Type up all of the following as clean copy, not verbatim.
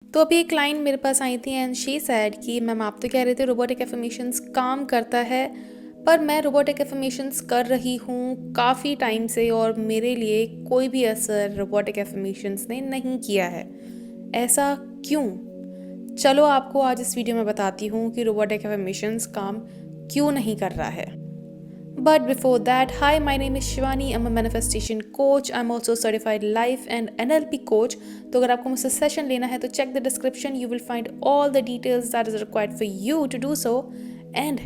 तो अभी एक क्लाइंट मेरे पास आई थी एंड शी सेड कि मैम आप तो कह रहे थे रोबोटिक एफर्मेशंस काम करता है, पर मैं रोबोटिक एफर्मेशंस कर रही हूँ काफ़ी टाइम से और मेरे लिए कोई भी असर रोबोटिक एफर्मेशंस ने नहीं किया है। ऐसा क्यों? चलो आपको आज इस वीडियो में बताती हूँ कि रोबोटिक एफर्मेशंस काम क्यों नहीं कर रहा है। But before that, hi, my name is Shivani. I'm a manifestation coach. I'm also certified life and NLP coach. तो अगर आपको मुझसे सेशन लेना है तो check the description. You will find all the details that is required for you to do so. And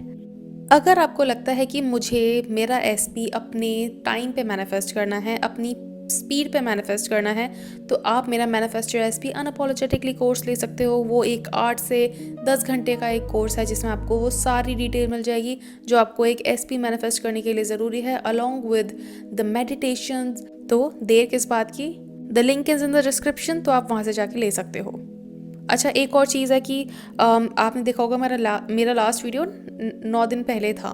अगर आपको लगता है कि मुझे मेरा एसपी अपने टाइम पे मैनिफेस्ट करना है, अपनी स्पीड पे मैनिफेस्ट करना है, तो आप मेरा manifest your SP unapologetically course ले सकते हो। वो एक 8 से 10 घंटे का एक कोर्स है जिसमें आपको वो सारी डिटेल मिल जाएगी जो आपको एक एसपी मैनिफेस्ट करने के लिए ज़रूरी है, अलॉन्ग विद द मेडिटेशन। तो देर किस बात की? The link is in the description, तो आप वहाँ से जाके ले सकते हो। अच्छा, एक और चीज़ है कि आपने देखा होगा मेरा लास्ट वीडियो 9 दिन पहले था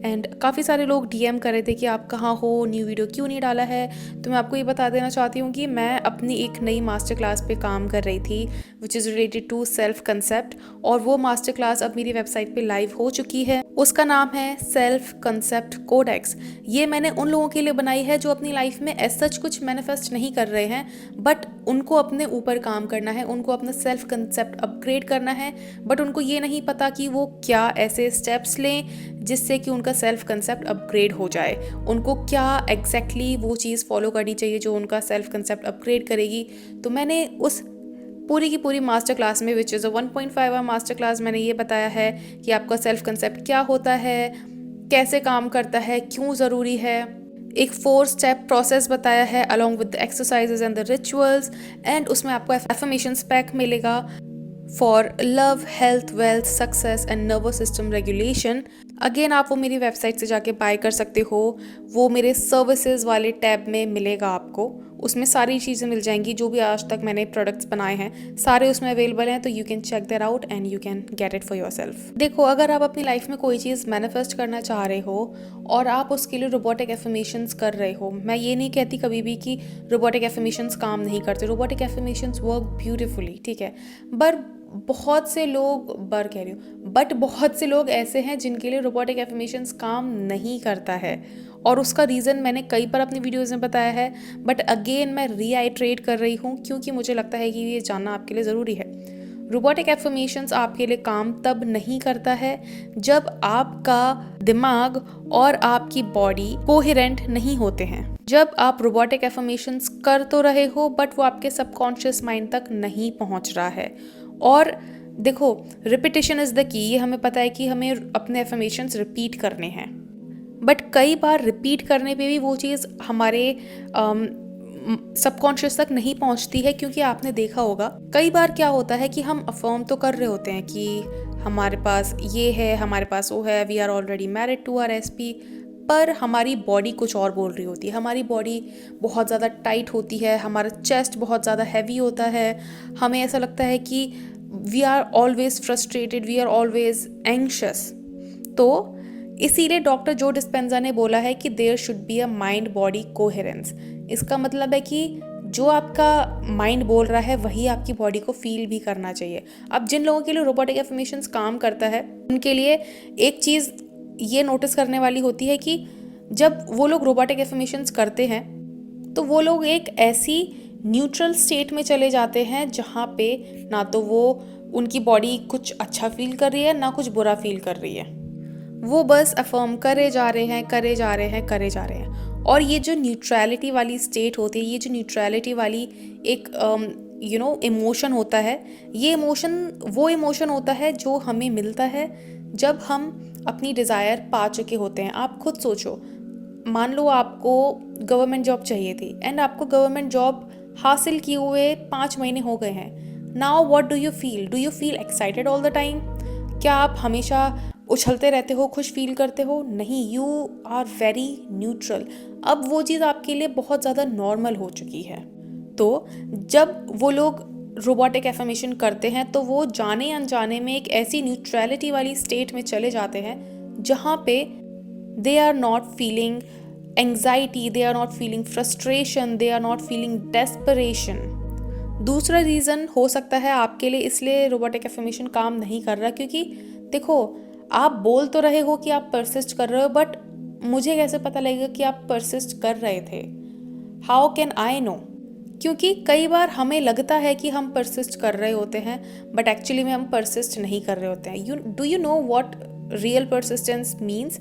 एंड काफ़ी सारे लोग डीएम कर रहे थे कि आप कहाँ हो, न्यू वीडियो क्यों नहीं डाला है। तो मैं आपको ये बता देना चाहती हूँ कि मैं अपनी एक नई मास्टर क्लास पे काम कर रही थी which is related to self concept, और वो मास्टर क्लास अब मेरी वेबसाइट पे लाइव हो चुकी है। उसका नाम है सेल्फ कंसेप्ट कोडेक्स। ये मैंने उन लोगों के लिए बनाई है जो अपनी लाइफ में ऐसा सच कुछ मैनिफेस्ट नहीं कर रहे हैं, बट उनको अपने ऊपर काम करना है, उनको अपना सेल्फ कंसेप्ट अपग्रेड करना है, बट उनको ये नहीं पता कि वो क्या ऐसे स्टेप्स लें जिससे कि उनका सेल्फ कंसेप्ट अपग्रेड हो जाए। उनको क्या एग्जैक्टली वो चीज़ फॉलो करनी चाहिए जो उनका सेल्फ कंसेप्ट अपग्रेड करेगी। तो मैंने उस पूरी की पूरी मास्टर क्लास में, which is a 1.5 hour master class, मैंने ये बताया है कि आपका सेल्फ कंसेप्ट क्या होता है, कैसे काम करता है, क्यों ज़रूरी है। एक 4 स्टेप प्रोसेस बताया है along with the exercises and the rituals, and उसमें आपको एफर्मेशंस पैक मिलेगा for love, health, wealth, success and nervous system regulation. Again आप वो मेरी वेबसाइट से जाके बाय कर सकते हो। वो मेरे सर्विसेज वाले टैब में मिलेगा आपको, उसमें सारी चीज़ें मिल जाएंगी जो भी आज तक मैंने प्रोडक्ट्स बनाए हैं, सारे उसमें अवेलेबल हैं। तो you can check that out and you can get it for yourself. देखो, अगर आप अपनी लाइफ में कोई चीज़ मैनिफेस्ट करना चाह रहे हो और आप उसके लिए रोबोटिक एफर्मेशंस कर रहे हो, मैं ये नहीं कहती कभी भी कि रोबोटिक एफर्मेशंस काम नहीं करते। रोबोटिक एफर्मेशंस वर्क ब्यूटिफुली, ठीक है, बहुत से लोग बट बहुत से लोग ऐसे हैं जिनके लिए रोबोटिक एफर्मेशंस काम नहीं करता है, और उसका रीज़न मैंने कई बार अपनी वीडियोज़ में बताया है, बट अगेन मैं रीआइट्रेट कर रही हूँ क्योंकि मुझे लगता है कि ये जानना आपके लिए ज़रूरी है। रोबोटिक एफर्मेशंस आपके लिए काम तब नहीं करता है जब आपका दिमाग और आपकी बॉडी कोहेरेंट नहीं होते हैं। जब आप रोबोटिक एफर्मेशंस कर तो रहे हो बट वो आपके सबकॉन्शियस माइंड तक नहीं पहुंच रहा है। और देखो, रिपीटेशन इज़ द की। ये हमें पता है कि हमें अपने एफर्मेशंस रिपीट करने हैं, बट कई बार रिपीट करने पे भी वो चीज़ हमारे सबकॉन्शियस तक नहीं पहुंचती है, क्योंकि आपने देखा होगा कई बार क्या होता है कि हम अफर्म तो कर रहे होते हैं कि हमारे पास ये है, हमारे पास वो है, we are already married to our SP, पर हमारी बॉडी कुछ और बोल रही होती है। हमारी बॉडी बहुत ज़्यादा टाइट होती है, हमारा चेस्ट बहुत ज़्यादा हैवी होता है, हमें ऐसा लगता है कि we are always frustrated, we are always anxious. तो इसीलिए डॉक्टर जो डिस्पेंजा ने बोला है कि there should be a mind body coherence. इसका मतलब है कि जो आपका माइंड बोल रहा है वही आपकी बॉडी को फील भी करना चाहिए। अब जिन लोगों के लिए रोबोटिक एफर्मेशंस काम करता है उनके लिए एक चीज़ ये नोटिस करने वाली होती है कि जब वो लोग रोबोटिक एफर्मेशंस करते हैं तो वो लोग एक ऐसी न्यूट्रल स्टेट में चले जाते हैं जहाँ पे ना तो वो उनकी बॉडी कुछ अच्छा फील कर रही है ना कुछ बुरा फील कर रही है। वो बस अफर्म करे जा रहे हैं, करे जा रहे हैं, करे जा रहे हैं। और ये जो न्यूट्रलिटी वाली स्टेट होती है, ये जो न्यूट्रलिटी वाली एक इमोशन होता है, ये इमोशन वो इमोशन होता है जो हमें मिलता है जब हम अपनी डिज़ायर पा चुके होते हैं। आप खुद सोचो, मान लो आपको गवर्नमेंट जॉब चाहिए थी एंड आपको गवर्नमेंट जॉब हासिल किए हुए 5 महीने हो गए हैं। Now what do you feel? Do you feel excited all the time? क्या आप हमेशा उछलते रहते हो, खुश फील करते हो? नहीं, यू आर वेरी न्यूट्रल। अब वो चीज़ आपके लिए बहुत ज़्यादा नॉर्मल हो चुकी है। तो जब वो लोग रोबोटिक एफर्मेशन करते हैं तो वो जाने अनजाने में एक ऐसी न्यूट्रलिटी वाली स्टेट में चले जाते हैं जहाँ पे they are not feeling anxiety, they are not feeling frustration, they are not feeling desperation, दूसरा रीज़न हो सकता है आपके लिए इसलिए रोबोटिक एफर्मेशन काम नहीं कर रहा, क्योंकि देखो, आप बोल तो रहे हो कि आप परसिस्ट कर रहे हो, बट मुझे कैसे पता लगेगा कि आप परसिस्ट कर रहे थे? How can I know? क्योंकि कई बार हमें लगता है कि हम परसिस्ट कर रहे होते हैं, बट एक्चुअली में हम परसिस्ट नहीं कर रहे होते हैं। Do you know what real persistence means?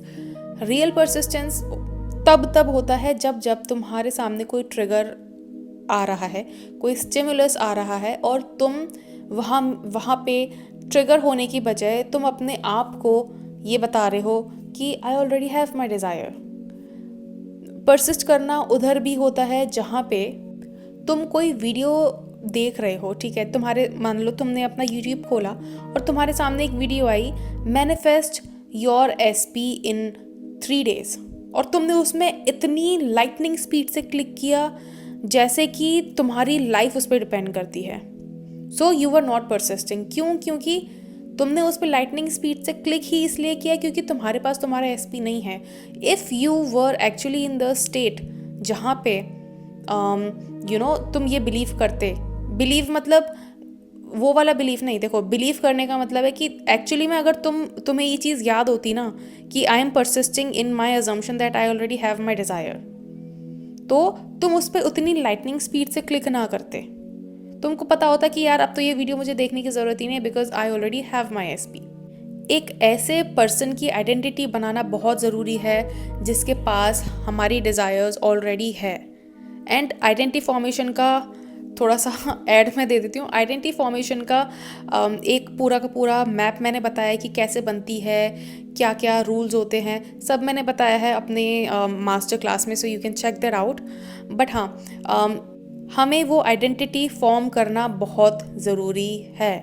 Real persistence तब होता है जब तुम्हारे सामने कोई ट्रिगर आ रहा है, कोई स्टिमुलस आ रहा है, और तुम वहाँ पे ट्रिगर होने की बजाय तुम अपने आप को ये बता रहे हो कि I already have my desire. Persist करना उधर भी होता है जहाँ पे तुम कोई वीडियो देख रहे हो, ठीक है, मान लो तुमने अपना यूट्यूब खोला और तुम्हारे सामने एक video I, manifest your SP in 3 days, और तुमने उसमें इतनी लाइटनिंग स्पीड से क्लिक किया जैसे कि तुम्हारी लाइफ उस पर डिपेंड करती है। So you are not persisting. क्यों? क्योंकि तुमने उस पर लाइटनिंग स्पीड से क्लिक ही इसलिए किया क्योंकि तुम्हारे पास तुम्हारा एसपी नहीं है। If you were actually in the state जहाँ पे तुम ये बिलीव करते, बिलीव मतलब वो वाला बिलीव नहीं, देखो बिलीव करने का मतलब है कि एक्चुअली में अगर तुम्हें ये चीज़ याद होती ना कि I am persisting in my assumption that I already have my desire, तो तुम उस पर उतनी लाइटनिंग स्पीड से क्लिक ना करते। तुमको पता होता कि यार अब तो ये वीडियो मुझे देखने की ज़रूरत ही नहीं है because I already have my SP. एक ऐसे पर्सन की आइडेंटिटी बनाना बहुत ज़रूरी है जिसके पास हमारी डिज़ायर्स ऑलरेडी है। एंड आइडेंटिटी फॉर्मेशन का थोड़ा सा ऐड मैं दे देती हूँ। आइडेंटिटी फॉर्मेशन का एक पूरा का पूरा मैप मैंने बताया कि कैसे बनती है, क्या क्या रूल्स होते हैं, सब मैंने बताया है अपने मास्टर क्लास में, so you can check that out. But हाँ, हमें वो आइडेंटिटी फॉर्म करना बहुत ज़रूरी है।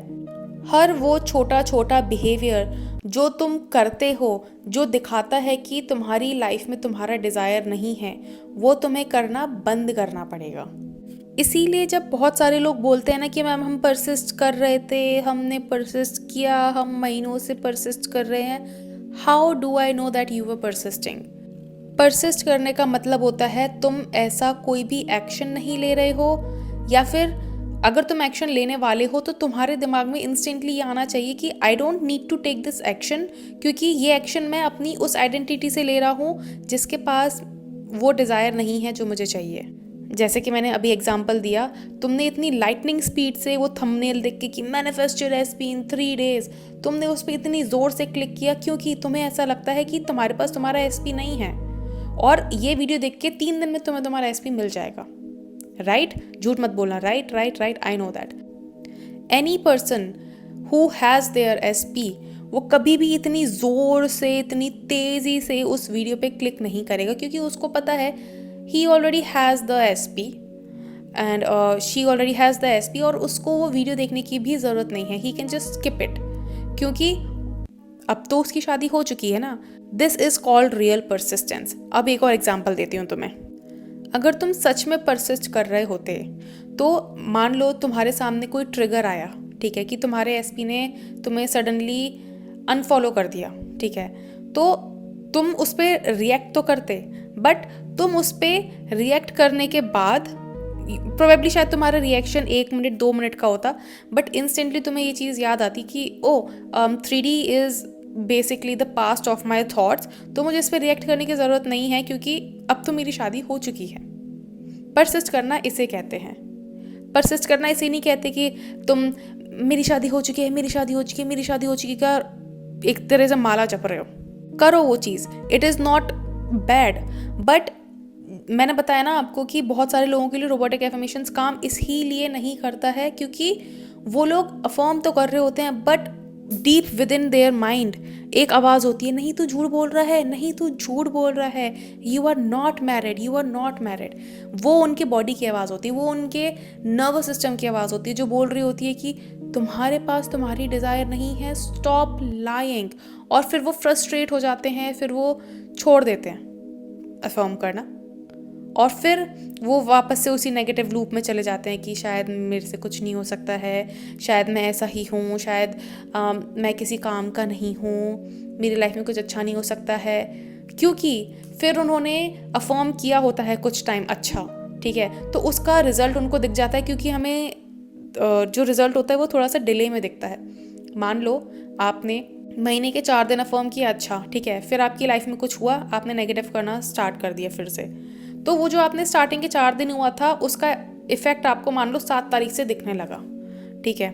हर वो छोटा छोटा बिहेवियर जो तुम करते हो जो दिखाता है कि तुम्हारी लाइफ में तुम्हारा डिज़ायर नहीं है, वो तुम्हें करना बंद करना पड़ेगा। इसीलिए जब बहुत सारे लोग बोलते हैं ना कि मैम हम परसिस्ट कर रहे थे, हमने परसिस्ट किया, हम महीनों से परसिस्ट कर रहे हैं, how do I know that you were persisting? Persist करने का मतलब होता है तुम ऐसा कोई भी एक्शन नहीं ले रहे हो, या फिर अगर तुम एक्शन लेने वाले हो तो तुम्हारे दिमाग में इंस्टेंटली ये आना चाहिए कि I don't need to take this action, क्योंकि ये एक्शन मैं अपनी उस आइडेंटिटी से ले रहा हूँ जिसके पास वो डिज़ायर नहीं है जो मुझे चाहिए। जैसे कि मैंने अभी एग्जांपल दिया, तुमने इतनी लाइटनिंग स्पीड से वो थंबनेल देख के कि manifest your SP in 3 days, तुमने उस पर इतनी ज़ोर से क्लिक किया क्योंकि तुम्हें ऐसा लगता है कि तुम्हारे पास तुम्हारा एसपी नहीं है, और ये वीडियो देख के 3 दिन में तुम्हें तुम्हारा एसपी मिल जाएगा। राइट? झूठ मत बोलना। Right right right, I know that. Any person who has their SP, वो कभी भी इतनी ज़ोर से, इतनी तेज़ी से उस वीडियो पे क्लिक नहीं करेगा, क्योंकि उसको पता है ही already has the SP and she already has the SP, और उसको वो वीडियो देखने की भी ज़रूरत नहीं है। He can just skip it, क्योंकि अब तो उसकी शादी हो चुकी है ना। This is called real persistence. अब एक और एग्जाम्पल देती हूँ तुम्हें। अगर तुम सच में परसिस्ट कर रहे होते तो मान लो तुम्हारे सामने कोई ट्रिगर आया, ठीक है, कि तुम्हारे एसपी ने तुम्हें सडनली अनफॉलो कर दिया, ठीक है, तो तुम उस पर रिएक्ट तो करते, बट तुम उस पर रिएक्ट करने के बाद प्रोबेबली शायद तुम्हारा रिएक्शन 1 मिनट 2 मिनट का होता, बट इंस्टेंटली तुम्हें ये चीज़ याद आती कि ओ 3D is basically the past of my thoughts, तो मुझे इस पर रिएक्ट करने की ज़रूरत नहीं है क्योंकि अब तो मेरी शादी हो चुकी है। परसिस्ट करना इसे कहते हैं। परसिस्ट करना इसे नहीं कहते कि तुम मेरी शादी हो चुकी है, मेरी शादी हो चुकी है, मेरी शादी हो चुकी का एक तरह से माला जप रहे हो। करो वो चीज़, it is not bad, but मैंने बताया ना आपको कि बहुत सारे लोगों के लिए रोबोटिक एफर्मेशंस काम इसीलिए नहीं करता है क्योंकि वो लोग अफर्म तो कर रहे होते हैं, but deep with in their mind एक आवाज़ होती है, नहीं तू झूठ बोल रहा है, नहीं तू झूठ बोल रहा है, you are not married, you are not married. वो उनके बॉडी की आवाज़ होती है, वो उनके नर्वस सिस्टम की आवाज़ होती है जो बोल रही होती है कि तुम्हारे पास तुम्हारी डिज़ायर नहीं है, स्टॉप लाइंग। और फिर वो फ्रस्ट्रेट हो जाते हैं, फिर वो छोड़ देते हैं अफर्म करना, और फिर वो वापस से उसी नेगेटिव लूप में चले जाते हैं कि शायद मेरे से कुछ नहीं हो सकता है, शायद मैं ऐसा ही हूँ, शायद मैं किसी काम का नहीं हूँ, मेरी लाइफ में कुछ अच्छा नहीं हो सकता है, क्योंकि फिर उन्होंने अफर्म किया होता है कुछ टाइम अच्छा, ठीक है, तो उसका रिजल्ट उनको दिख जाता है। क्योंकि हमें जो रिजल्ट होता है वो थोड़ा सा डिले में दिखता है। मान लो आपने महीने के 4 दिन अफर्म किया, अच्छा ठीक है, फिर आपकी लाइफ में कुछ हुआ, आपने नेगेटिव करना स्टार्ट कर दिया फिर से, तो वो जो आपने स्टार्टिंग के 4 दिन हुआ था उसका इफेक्ट आपको मान लो 7 तारीख से दिखने लगा, ठीक है,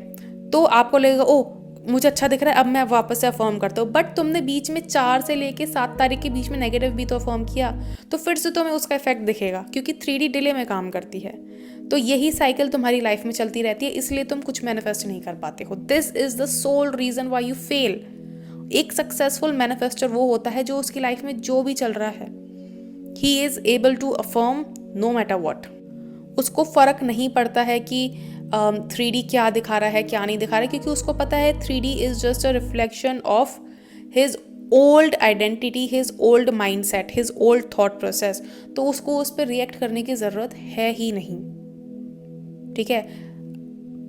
तो आपको लगेगा ओ मुझे अच्छा दिख रहा है, अब मैं वापस से अफर्म करता हूँ। बट तुमने बीच में 4 से लेके 7 तारीख के बीच में नेगेटिव भी तो अफर्म किया, तो फिर से तुम्हें उसका इफेक्ट दिखेगा, क्योंकि 3D डिले में काम करती है। तो यही साइकिल तुम्हारी लाइफ में चलती रहती है, इसलिए तुम कुछ मैनिफेस्ट नहीं कर पाते हो। This is the sole reason why you fail. एक सक्सेसफुल मैनिफेस्टर वो होता है जो उसकी लाइफ में जो भी चल रहा है, he is able to affirm no matter what. उसको फर्क नहीं पड़ता है कि 3D क्या दिखा रहा है क्या नहीं दिखा रहा है, क्योंकि उसको पता है 3D is just a reflection of his old identity, his old mindset, his old thought process. तो उसको उस पर रिएक्ट करने की ज़रूरत है ही नहीं, ठीक है।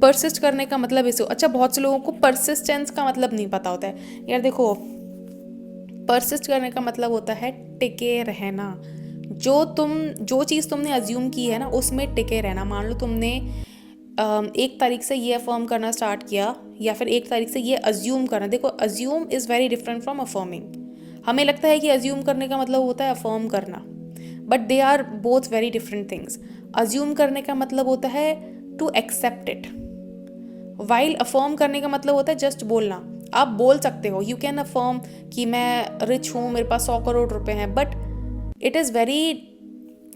परसिस्ट करने का मतलब इसे, अच्छा बहुत से लोगों को परसिस्टेंस का मतलब नहीं पता होता है। यार देखो, परसिस्ट करने का मतलब होता है टिके रहना। जो चीज़ तुमने अज्यूम की है ना उसमें टिके रहना। मान लो तुमने 1 तारीख से ये अफर्म करना स्टार्ट किया, या फिर 1 तारीख से ये अज्यूम करना। देखो, assume is very different from affirming. हमें लगता है कि अज्यूम करने का मतलब होता है अफर्म करना, but they are both very different things. Assume करने का मतलब होता है to accept it, while affirm करने का मतलब होता है जस्ट बोलना। आप बोल सकते हो, यू कैन अफर्म कि मैं रिच हूँ, मेरे पास 100 करोड़ रुपए हैं, but it is very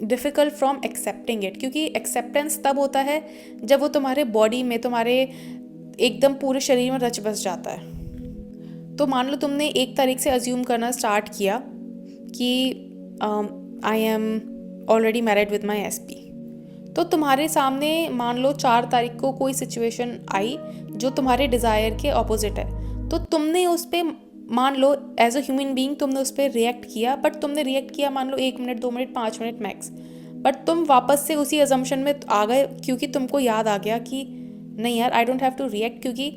difficult from accepting it, क्योंकि एक्सेप्टेंस तब होता है जब वो तुम्हारे बॉडी में, तुम्हारे एकदम पूरे शरीर में रच बस जाता है। तो मान लो तुमने 1 तारीख से अज्यूम करना स्टार्ट किया कि I am already married with my SP, तो तुम्हारे सामने मान लो 4 तारीख को कोई सिचुएशन आई जो तुम्हारे डिज़ायर के ऑपोजिट है, तो तुमने उस पर मान लो एज अ ह्यूमन बीइंग तुमने उस पर रिएक्ट किया, बट तुमने रिएक्ट किया मान लो 1 minute 2 minute 5 minute max, but तुम वापस से उसी अजम्पशन में आ गए, क्योंकि तुमको याद आ गया कि नहीं यार I don't have to react, क्योंकि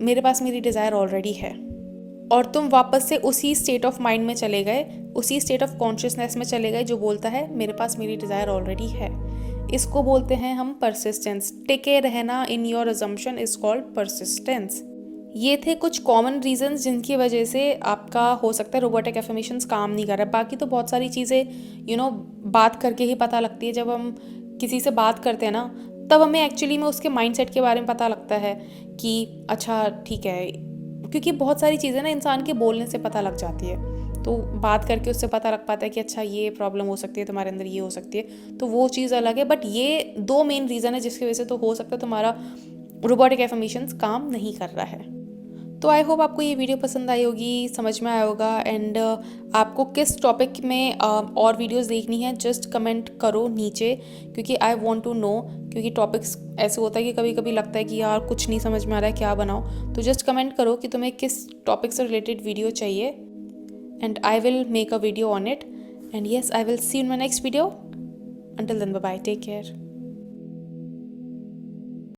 मेरे पास मेरी डिज़ायर ऑलरेडी है। और तुम वापस से उसी स्टेट ऑफ माइंड में चले गए, उसी स्टेट ऑफ कॉन्शियसनेस में चले गए जो बोलता है मेरे पास मेरी डिज़ायर ऑलरेडी है। इसको बोलते हैं हम परसिस्टेंस। टिके रहना in your assumption is called persistence. ये थे कुछ कॉमन रीजंस जिनकी वजह से आपका हो सकता है रोबोटिक एफर्मेशंस काम नहीं कर रहा है। बाकी तो बहुत सारी चीज़ें बात करके ही पता लगती है। जब हम किसी से बात करते हैं ना, तब हमें एक्चुअली में उसके माइंडसेट के बारे में पता लगता है कि अच्छा ठीक है, क्योंकि बहुत सारी चीज़ें ना इंसान के बोलने से पता लग जाती है। तो बात करके उससे पता लग पाता है कि अच्छा ये प्रॉब्लम हो सकती है तुम्हारे अंदर, ये हो सकती है, तो वो चीज़ अलग है। बट ये 2 मेन रीज़न है जिसकी वजह से तो हो सकता है तुम्हारा रोबोटिक एफर्मेशंस काम नहीं कर रहा है। तो आई होप आपको ये वीडियो पसंद आई होगी, समझ में आया होगा। एंड आपको किस टॉपिक में और वीडियोस देखनी है जस्ट कमेंट करो नीचे, क्योंकि आई वांट टू नो। क्योंकि टॉपिक्स ऐसे होता है कि कभी कभी लगता है कि यार कुछ नहीं समझ में आ रहा है, क्या बनाओ। तो जस्ट कमेंट करो कि तुम्हें किस टॉपिक से रिलेटेड वीडियो चाहिए, and I will make a video on it. And yes, I will see you in my next video. Until then, bye bye, take care.